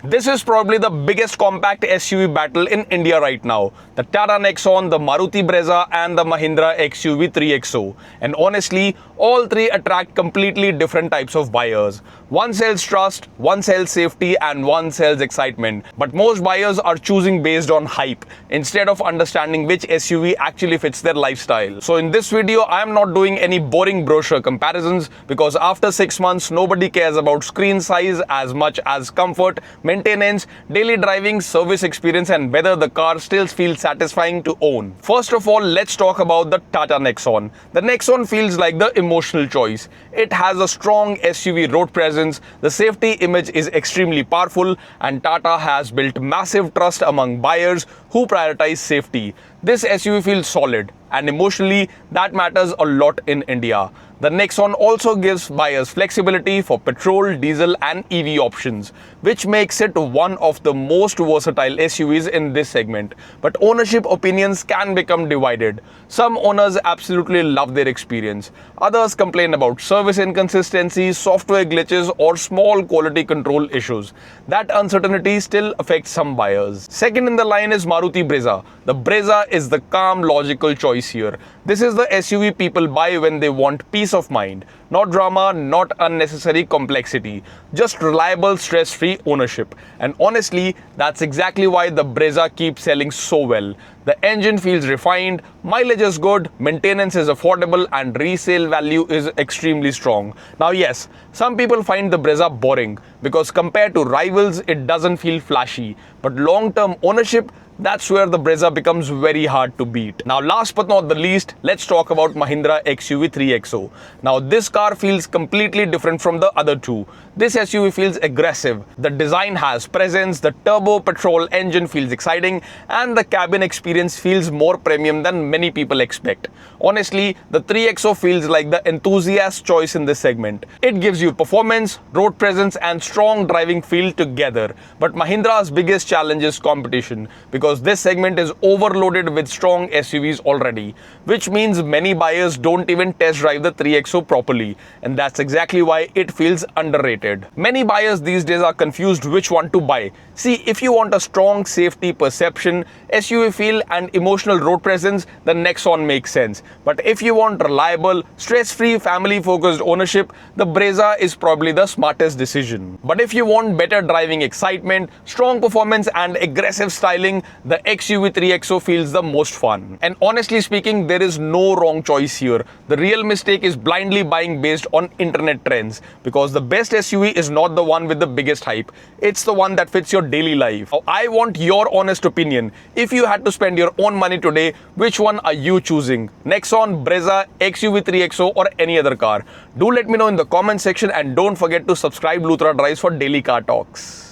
This is probably the biggest compact SUV battle in India right now. The Tata Nexon, the Maruti Brezza and the Mahindra XUV 3XO. And honestly, all three attract completely different types of buyers. One sells trust, one sells safety and one sells excitement. But most buyers are choosing based on hype instead of understanding which SUV actually fits their lifestyle. So in this video, I am not doing any boring brochure comparisons because after 6 months, nobody cares about screen size as much as comfort, maintenance, daily driving, service experience and whether the car still feels satisfying to own. First of all, let's talk about the Tata Nexon. The Nexon feels like the emotional choice. It has a strong SUV road presence, the safety image is extremely powerful and Tata has built massive trust among buyers who prioritize safety. This SUV feels solid and emotionally that matters a lot in India. The Nexon also gives buyers flexibility for petrol, diesel and EV options, which makes it one of the most versatile SUVs in this segment. But ownership opinions can become divided. Some owners absolutely love their experience. Others complain about service inconsistencies, software glitches or small quality control issues. That uncertainty still affects some buyers. Second in the line is Maruti Brezza. The Brezza is the calm, logical choice here. This is the SUV people buy when they want peace of mind. Not drama, not unnecessary complexity. Just reliable, stress-free ownership. And honestly, that's exactly why the Brezza keeps selling so well. The engine feels refined, mileage is good, maintenance is affordable and resale value is extremely strong. Now yes, some people find the Brezza boring because compared to rivals, it doesn't feel flashy. But long-term ownership, that's where the Brezza becomes very hard to beat. Now last but not the least, let's talk about Mahindra XUV 3XO. Now this car feels completely different from the other two. This SUV feels aggressive. The design has presence, the turbo petrol engine feels exciting and the cabin experience feels more premium than many people expect. Honestly, the 3XO feels like the enthusiast choice in this segment. It gives you performance, road presence and strong driving feel together. But Mahindra's biggest challenge is competition because this segment is overloaded with strong SUVs already, which means many buyers don't even test drive the 3XO properly, and that's exactly why it feels underrated. Many buyers these days are confused which one to buy. See, if you want a strong safety perception, SUV feel and emotional road presence, the Nexon makes sense. But if you want reliable, stress-free, family-focused ownership, the Brezza is probably the smartest decision. But if you want better driving excitement, strong performance and aggressive styling, the XUV 3XO feels the most fun. And honestly speaking, there is no wrong choice here. The real mistake is blindly buying based on internet trends because the best SUV is not the one with the biggest hype. It's the one that fits your daily life. Now, I want your honest opinion. If you had to spend your own money today, which one are you choosing? Nexon, Brezza, XUV 3XO or any other car? Do let me know in the comment section and don't forget to subscribe Luthra Drives for daily car talks.